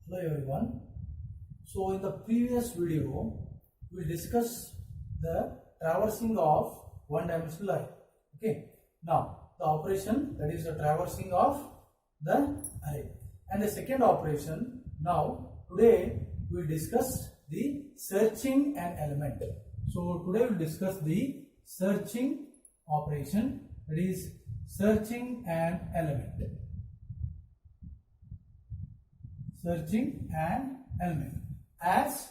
Hello everyone. So in the previous video, we discussed the traversing of one-dimensional array. Okay. Now the operation, that is the traversing of the array, and the second operation. Now today we will discuss the searching an element. So today we will discuss the searching operation, that is searching an element. Searching an element. As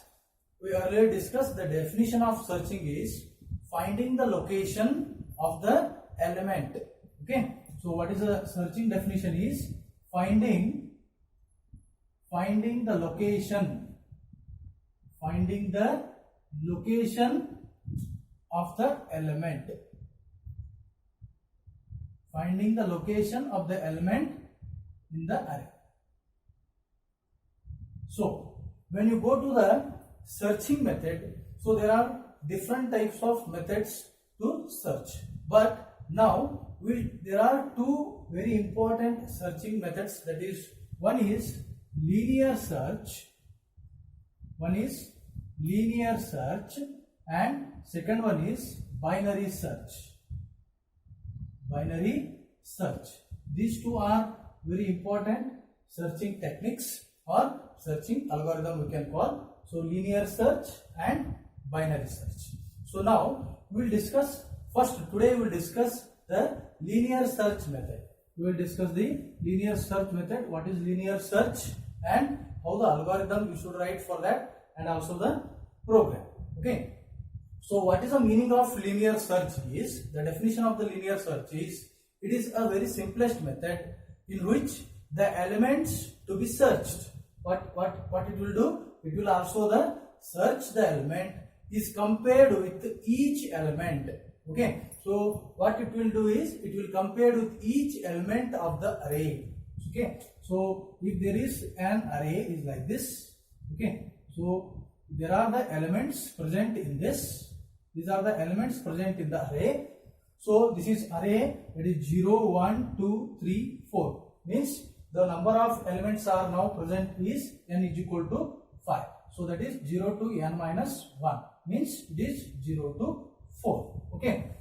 we earlier discussed, the definition of searching is finding the location of the element. Okay. So what is the searching definition is finding the location. Finding the location of the element. Finding the location of the element in the array. So when you go to the searching method, so there are different types of methods to search, but now there are two very important searching methods, that is, one is linear search, and second one is binary search. These two are very important searching techniques or searching algorithm we can call. So linear search and binary search. So now we will discuss today we will discuss the linear search method. We will discuss the linear search method, what is linear search and how the algorithm you should write for that, and also the program. Okay. So what is the meaning of linear search is, the definition of the linear search is, it is a very simplest method in which the elements to be searched. What it will do? It will also search the element is compared with each element. Okay. So what it will do is it will compare with each element of the array. Okay. So if there is an array is like this. Okay. So there are the elements present in this. These are the elements present in the array. So this is array, it is 0, 1, 2, 3, 4. Means the number of elements are now present is n is equal to 5. So that is 0 to n minus 1. Means it is 0 to 4. Okay.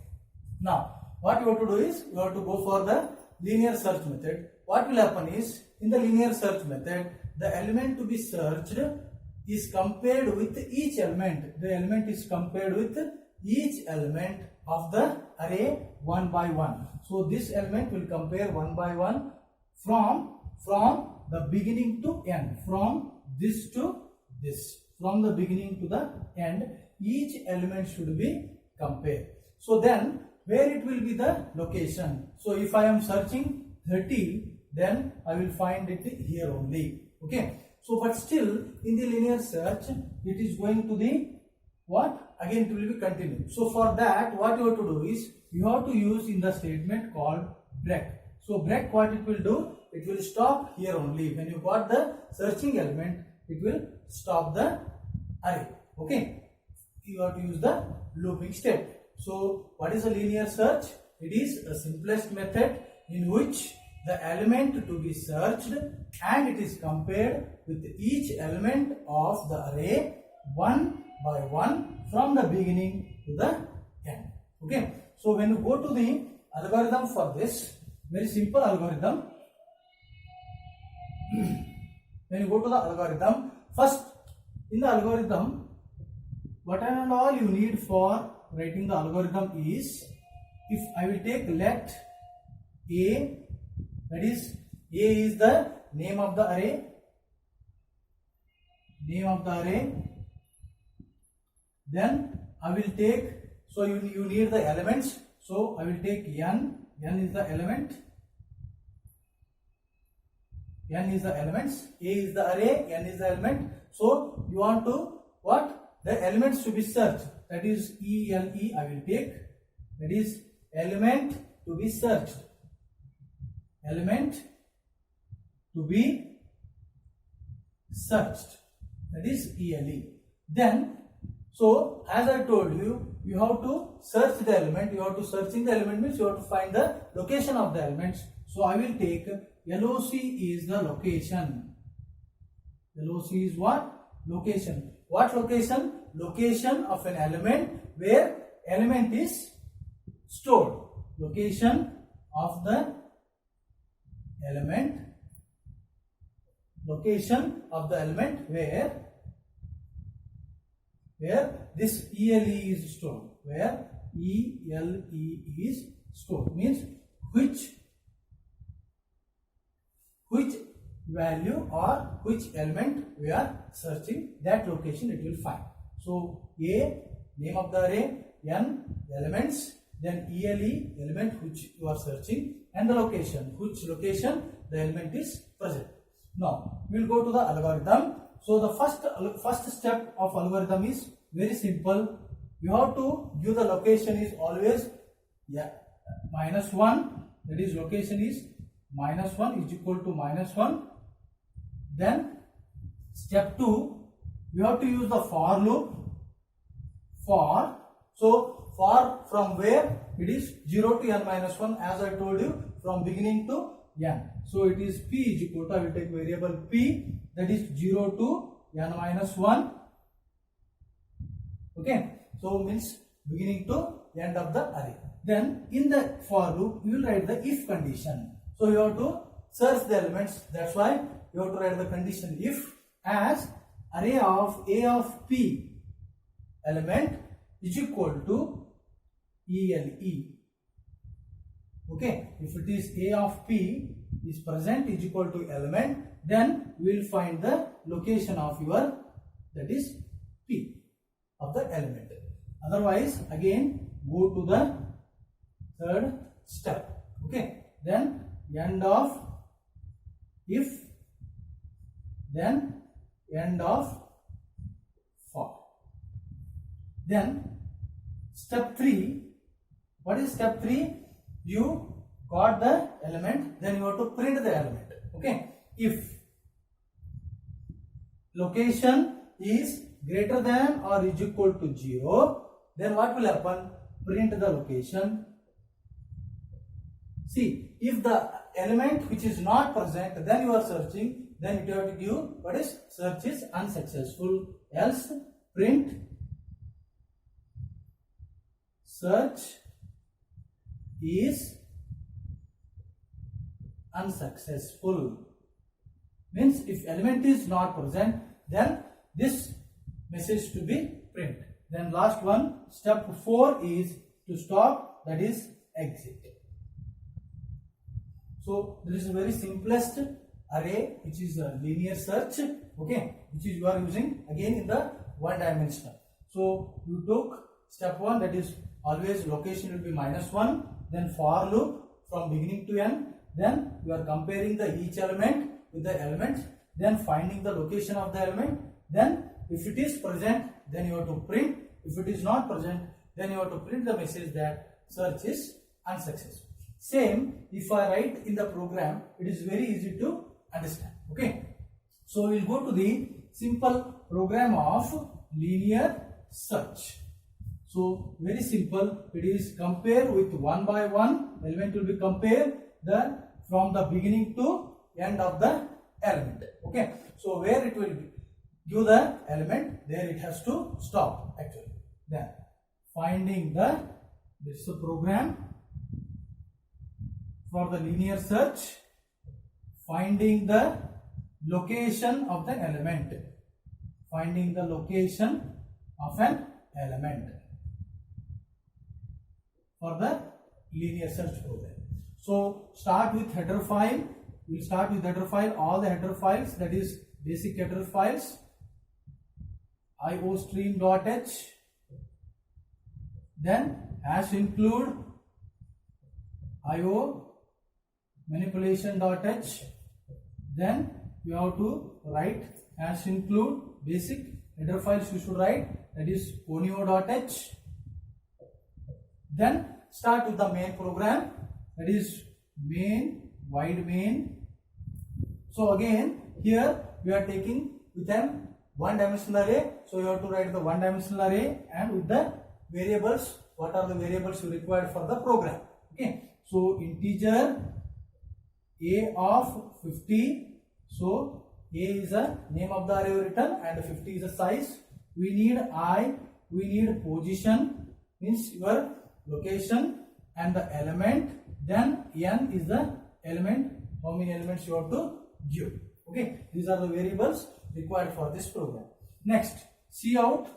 Now what you have to do is you have to go for the linear search method. What will happen is, in the linear search method, the element to be searched is compared with each element. The element is compared with each element of the array one by one. So this element will compare one by one from the beginning to end, from this to this, from the beginning to the end, each element should be compared. So then where it will be the location? So if I am searching 30, then I will find it here only. Okay. So but still in the linear search it is going to the what? Again it will be continued. So for that what you have to do is you have to use in the statement called break. So break, what it will do? It will stop here only. When you got the searching element, it will stop the array. Okay. You have to use the looping step. So what is a linear search? It is a simplest method in which the element to be searched and it is compared with each element of the array one by one from the beginning to the end. Okay. So when you go to the algorithm for this, very simple algorithm. When you go to the algorithm, first in the algorithm, what and all you need for writing the algorithm is, if I will take let A, that is A is the name of the array, then I will take, so you need the elements, so I will take n is the element, n is the elements, A is the array, n is the element. So you want to what? The elements to be searched, that is ELE I will take, that is element to be searched, that is ELE. Then so as I told you, you have to search the element, you have to searching the element means you have to find the location of the elements. So I will take LOC is the location. LOC is what? Location. What location? Location of an element where element is stored. Location of the element. Location of the element where this ELE is stored. Where ELE is stored means which value or which element we are searching, that location it will find. So A, name of the array, N, elements, then ELE, element which you are searching, and the location, which location the element is present. Now we will go to the algorithm. So the first step of algorithm is very simple. You have to give the location is always -1, that is location is -1 is equal to -1. Then step 2, we have to use the for loop. For, so for from where it is 0 to n minus 1, as I told you, from beginning to n. So it is p is equal to, I will take variable p, that is 0 to n minus 1. Okay, so means beginning to end of the array. Then in the for loop you will write the if condition. So you have to search the elements, that's why you have to write the condition if as array of a of p element is equal to ELE. Okay, if it is a of p is present is equal to element, then we will find the location of your, that is p of the element. Otherwise again go to the third step. Okay, then end of if, then end of for. Then step 3, what is step 3? You got the element, then you have to print the element. Okay, if location is greater than or is equal to 0, then what will happen? Print the location. See, if the element which is not present, then you are searching, then you have to give what is search is unsuccessful, else print search is unsuccessful. Means if element is not present, then this message to be print. Then last one, step 4 is to stop, that is exit. So this is very simplest array which is a linear search, okay, which is you are using again in the one dimension. So you took step 1, that is always location will be -1, then for loop from beginning to end, then you are comparing the each element with the element, then finding the location of the element, then if it is present then you have to print, if it is not present then you have to print the message that search is unsuccessful. Same if I write in the program, it is very easy to understand. Okay, so we will go to the simple program of linear search. So very simple, it is compare with one by one element will be compared the from the beginning to end of the element. Okay, so where it will be give the element, there it has to stop actually. Then finding the, this is a program for the linear search, finding the location of the element, finding the location of an element for the linear search program. So start with header file, we will start with header file, all the header files, that is basic header files, iostream.h, then hash include io manipulation.h, then you have to write hash include basic header files you should write, that is conio.h. Then start with the main program, that is main, wide main. So again here we are taking with an one dimensional array, so you have to write the one dimensional array and with the variables, what are the variables you require for the program. Okay, so integer a of 50, so A is the name of the array written and 50 is the size. We need I, we need position, means your location and the element. Then n is the element, how many elements you have to give. Okay, these are the variables required for this program. Next, cout.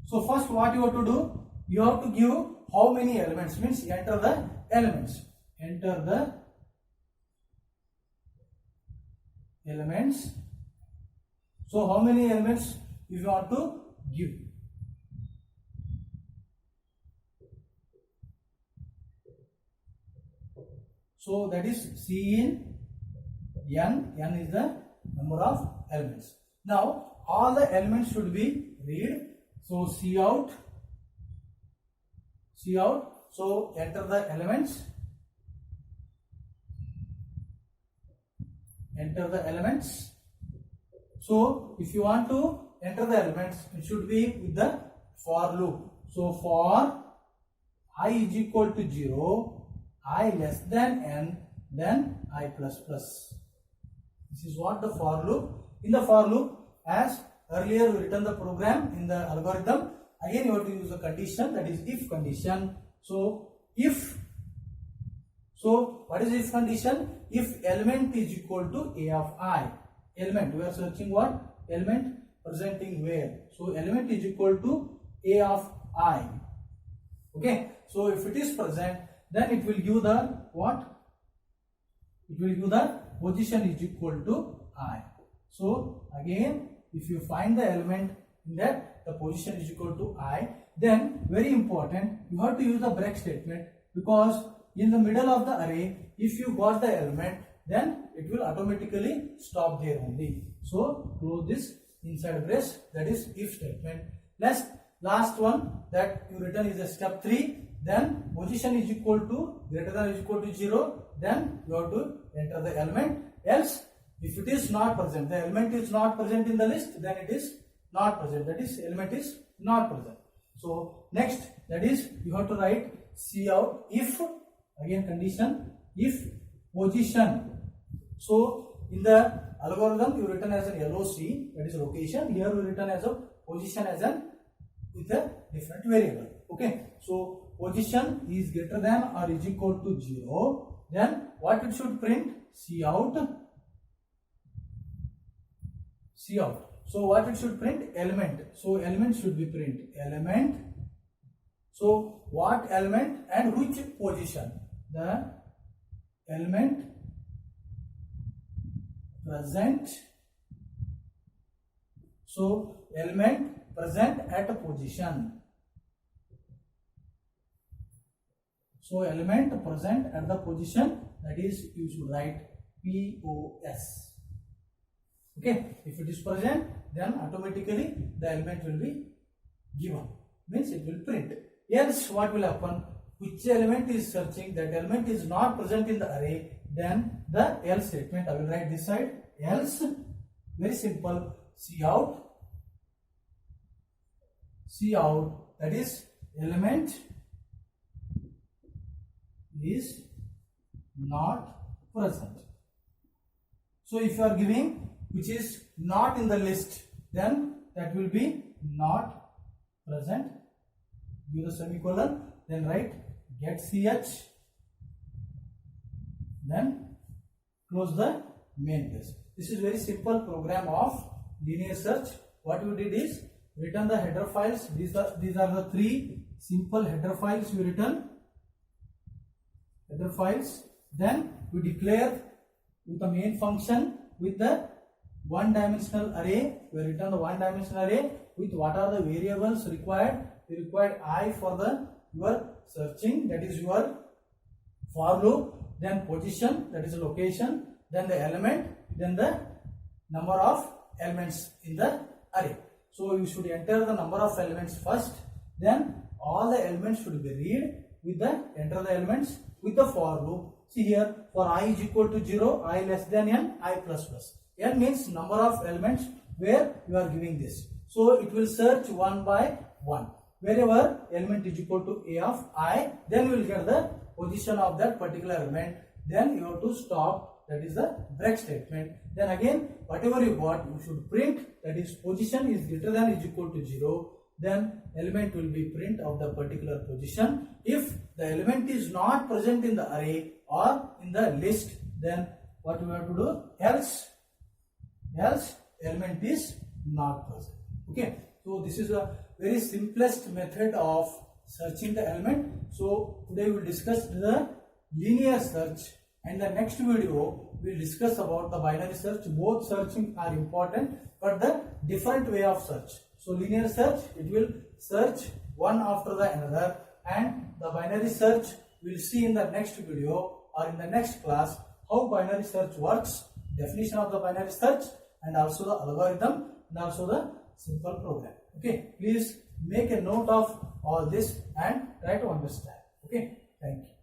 So first what you have to do, you have to give how many elements, means enter the elements. Enter the elements. So how many elements you want to give? So that is C in n. N is the number of elements. Now all the elements should be read. So cout. So enter the elements. Enter the elements. So if you want to enter the elements, it should be with the for loop. So for I is equal to 0, I less than n, then I plus plus. This is what the for loop. In the for loop, as earlier we written the program in the algorithm, again you have to use a condition, that is if condition. So what is if condition? If element is equal to a of I. Element, we are searching what? Element presenting where? So element is equal to a of I. Okay, so if it is present, then it will give the what? It will give the position is equal to I. So again, if you find the element in that the position is equal to I, then very important, you have to use the break statement, because in the middle of the array, if you got the element, then it will automatically stop there only. So close this inside brace, that is if statement. Last one that you written is a step 3. Then position is equal to greater than or equal to 0. Then you have to enter the element. Else, if it is not present, the element is not present in the list, then it is not present. That is element is not present. So next, that is you have to write cout if, again condition, if position. So in the algorithm you written as an LOC, that is location. Here we written as a position as an with a different variable. Okay, so position is greater than or is equal to 0. Then what it should print? Cout. So what it should print? Element. So element should be print element. So what element and which position? The element present. So element present at a position. So element present at the position, that is you should write POS. Okay, if it is present, then automatically the element will be given, means it will print. Else what will happen? Which element is searching, that element is not present in the array, then the else statement I will write this side. Else, very simple, cout, that is element is not present. So if you are giving which is not in the list, then that will be not present. Give the semicolon, then write get ch, then close the main brace. This is very simple program of linear search. What we did is written the header files. These are the 3 simple header files we written. Header files. Then we declare with the main function with the one-dimensional array. We written the one-dimensional array with what are the variables required. We required I for the your searching, that is your for loop, then position, that is location, then the element, then the number of elements in the array. So you should enter the number of elements first, then all the elements should be read with the enter the elements with the for loop. See here, for I is equal to 0, I less than n, I plus plus. N means number of elements where you are giving this. So it will search one by one. Wherever element is equal to a of I, then you will get the position of that particular element. Then you have to stop, that is the break statement. Then again whatever you got, you should print, that is position is greater than or equal to 0, then element will be print of the particular position. If the element is not present in the array or in the list, then what we have to do? Else element is not present. Okay, so this is a very simplest method of searching the element. So today we will discuss the linear search, and the next video we will discuss about the binary search. Both searching are important, but the different way of search. So linear search, it will search one after the another, and the binary search we will see in the next video or in the next class how binary search works, definition of the binary search, and also the algorithm, and also the simple program. Okay, please make a note of all this and try to understand. Okay, thank you.